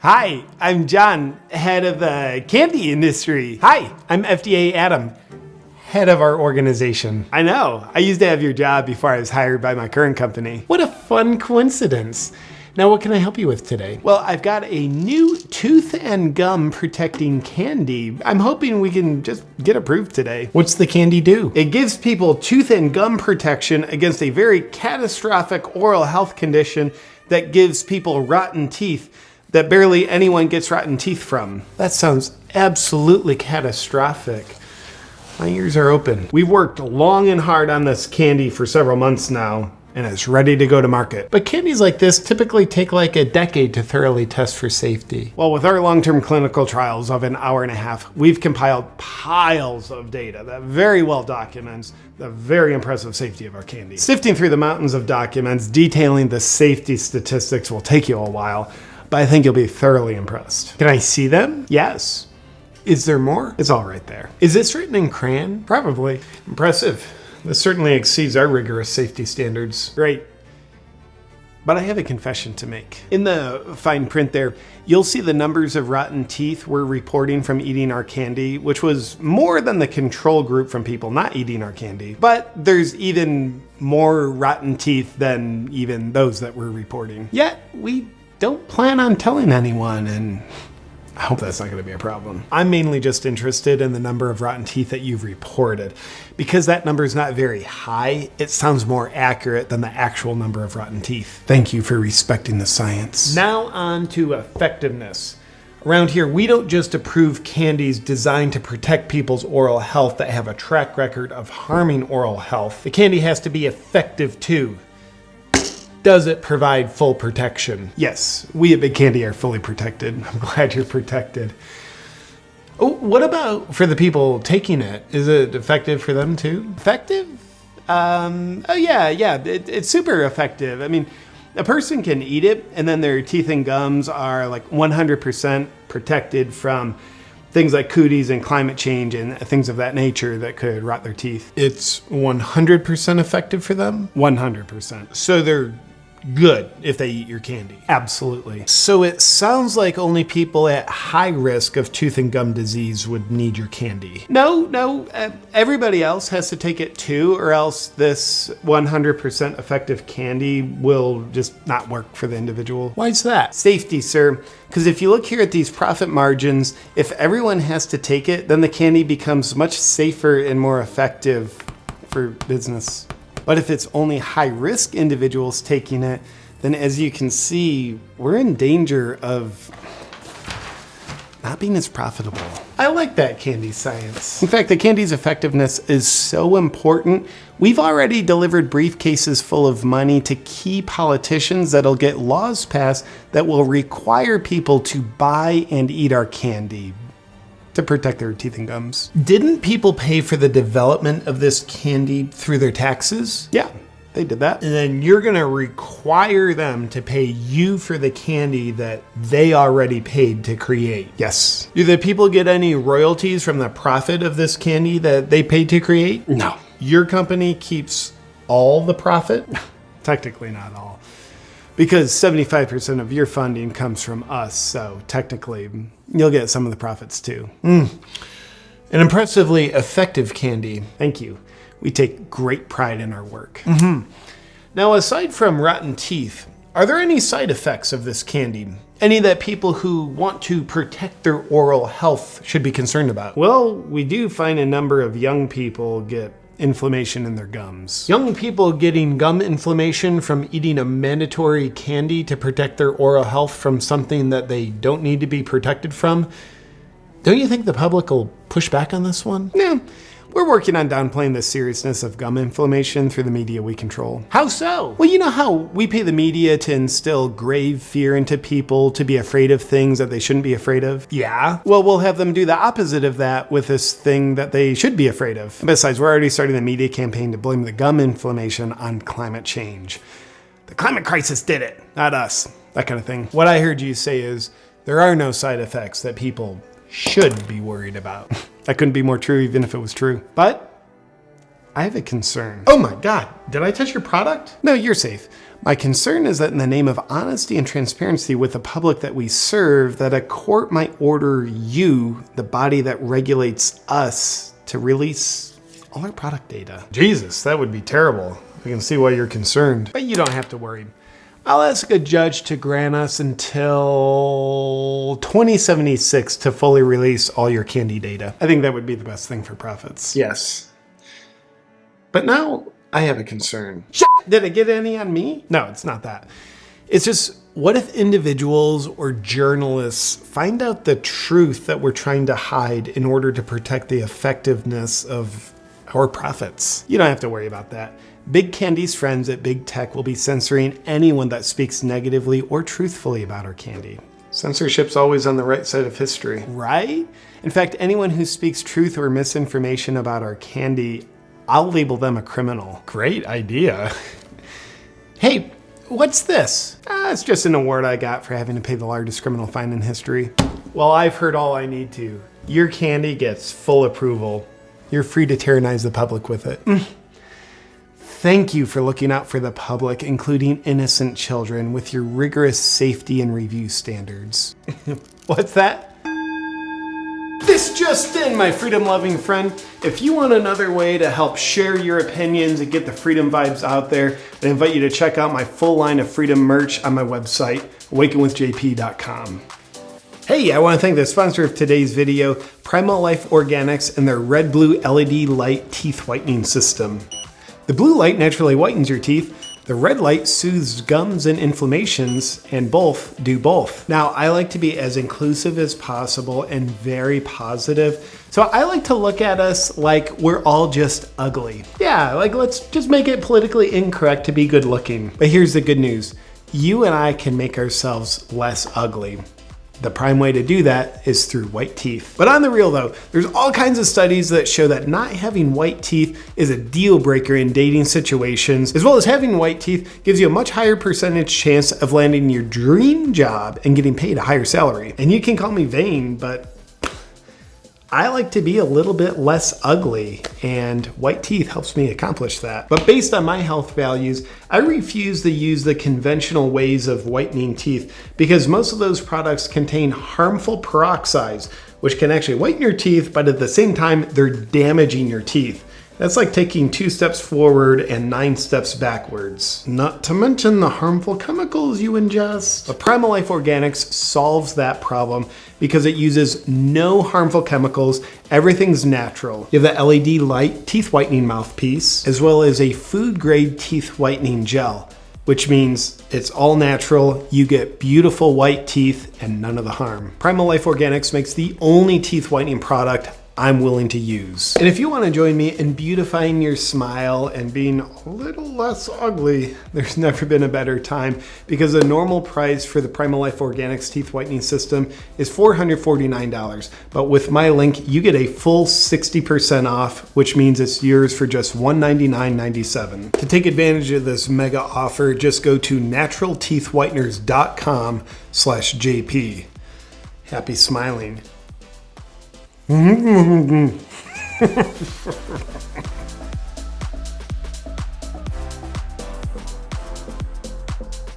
Hi, I'm John, head of the candy industry. Hi, I'm FDA Adam, head of our organization. I know, I used to have your job before I was hired by my current company. What a fun coincidence. Now, what can I help you with today? Well, I've got a new tooth and gum protecting candy. I'm hoping we can just get approved today. What's the candy do? It gives people tooth and gum protection against a very catastrophic oral health condition that gives people rotten teeth that barely anyone gets rotten teeth from. That sounds absolutely catastrophic. My ears are open. We've worked long and hard on this candy for several months now, and it's ready to go to market. But candies like this typically take like a decade to thoroughly test for safety. Well, with our long-term clinical trials of an hour and a half, we've compiled piles of data that very well documents the very impressive safety of our candy. Sifting through the mountains of documents detailing the safety statistics will take you a while, but I think you'll be thoroughly impressed. Can I see them? Yes. Is there more? It's all right there. Is this written in crayon? Probably. Impressive. This certainly exceeds our rigorous safety standards. Great. But I have a confession to make. In the fine print there, you'll see the numbers of rotten teeth we're reporting from eating our candy, which was more than the control group from people not eating our candy. But there's even more rotten teeth than even those that we're reporting. Yet, we don't plan on telling anyone, and I hope that's not going to be a problem. I'm mainly just interested in the number of rotten teeth that you've reported. Because that number is not very high, it sounds more accurate than the actual number of rotten teeth. Thank you for respecting the science. Now on to effectiveness. Around here, we don't just approve candies designed to protect people's oral health that have a track record of harming oral health. The candy has to be effective too. Does it provide full protection? Yes, we at Big Candy are fully protected. I'm glad you're protected. Oh, what about for the people taking it? Is it effective for them too? Effective? Oh yeah, it's super effective. I mean, a person can eat it and then their teeth and gums are like 100% protected from things like cooties and climate change and things of that nature that could rot their teeth. It's 100% effective for them? 100%. So they're good if they eat your candy. Absolutely. So it sounds like only people at high risk of tooth and gum disease would need your candy. No, everybody else has to take it too, or else this 100% effective candy will just not work for the individual. Why is that? Safety, sir. Because if you look here at these profit margins, if everyone has to take it, then the candy becomes much safer and more effective for business. But if it's only high-risk individuals taking it, then as you can see, we're in danger of not being as profitable. I like that candy science. In fact, the candy's effectiveness is so important, we've already delivered briefcases full of money to key politicians that'll get laws passed that will require people to buy and eat our candy to protect their teeth and gums. Didn't people pay for the development of this candy through their taxes? Yeah, they did that. And then you're gonna require them to pay you for the candy that they already paid to create. Yes. Do the people get any royalties from the profit of this candy that they paid to create? No. Your company keeps all the profit? Technically not all. Because 75% of your funding comes from us, so technically you'll get some of the profits too. An impressively effective candy. Thank you. We take great pride in our work. Now, aside from rotten teeth, are there any side effects of this candy? Any that people who want to protect their oral health should be concerned about? Well, we do find a number of young people get inflammation in their gums. Young people getting gum inflammation from eating a mandatory candy to protect their oral health from something that they don't need to be protected from. Don't you think the public will push back on this one? No. We're working on downplaying the seriousness of gum inflammation through the media we control. How so? Well, you know how we pay the media to instill grave fear into people to be afraid of things that they shouldn't be afraid of? Yeah. Well, we'll have them do the opposite of that with this thing that they should be afraid of. And besides, we're already starting the media campaign to blame the gum inflammation on climate change. The climate crisis did it, not us. That kind of thing. What I heard you say is there are no side effects that people should be worried about. That couldn't be more true even if it was true. But I have a concern. Oh my God, did I touch your product? No, you're safe. My concern is that in the name of honesty and transparency with the public that we serve, that a court might order you, the body that regulates us, to release all our product data. Jesus, that would be terrible. I can see why you're concerned. But you don't have to worry. I'll ask a judge to grant us until 2076 to fully release all your candy data. I think that would be the best thing for profits. Yes. But now I have a concern. Shit! Did it get any on me? No, it's not that. It's just, what if individuals or journalists find out the truth that we're trying to hide in order to protect the effectiveness of our profits? You don't have to worry about that. Big Candy's friends at Big Tech will be censoring anyone that speaks negatively or truthfully about our candy. Censorship's always on the right side of history. Right? In fact, anyone who speaks truth or misinformation about our candy, I'll label them a criminal. Great idea. Hey, what's this? It's just an award I got for having to pay the largest criminal fine in history. Well, I've heard all I need to. Your candy gets full approval. You're free to tyrannize the public with it. Thank you for looking out for the public, including innocent children, with your rigorous safety and review standards. What's that? This just in, my freedom-loving friend. If you want another way to help share your opinions and get the freedom vibes out there, I invite you to check out my full line of freedom merch on my website, awakenwithjp.com. Hey, I want to thank the sponsor of today's video, Primal Life Organics, and their red blue LED light teeth whitening system. The blue light naturally whitens your teeth. The red light soothes gums and inflammations, and both do both. Now, I like to be as inclusive as possible and very positive. So I like to look at us like we're all just ugly. Yeah, like let's just make it politically incorrect to be good looking. But here's the good news. You and I can make ourselves less ugly. The prime way to do that is through white teeth. But on the real though, there's all kinds of studies that show that not having white teeth is a deal breaker in dating situations, as well as having white teeth gives you a much higher percentage chance of landing your dream job and getting paid a higher salary. And you can call me vain, but I like to be a little bit less ugly, and white teeth helps me accomplish that. But based on my health values, I refuse to use the conventional ways of whitening teeth because most of those products contain harmful peroxides, which can actually whiten your teeth, but at the same time, they're damaging your teeth. That's like taking 2 steps forward and 9 steps backwards. Not to mention the harmful chemicals you ingest. But Primal Life Organics solves that problem because it uses no harmful chemicals. Everything's natural. You have the LED light teeth whitening mouthpiece, as well as a food grade teeth whitening gel, which means it's all natural. You get beautiful white teeth and none of the harm. Primal Life Organics makes the only teeth whitening product I'm willing to use. And if you want to join me in beautifying your smile and being a little less ugly, there's never been a better time because the normal price for the Primal Life Organics teeth whitening system is $449. But with my link, you get a full 60% off, which means it's yours for just $199.97. To take advantage of this mega offer, just go to naturalteethwhiteners.com/JP. Happy smiling.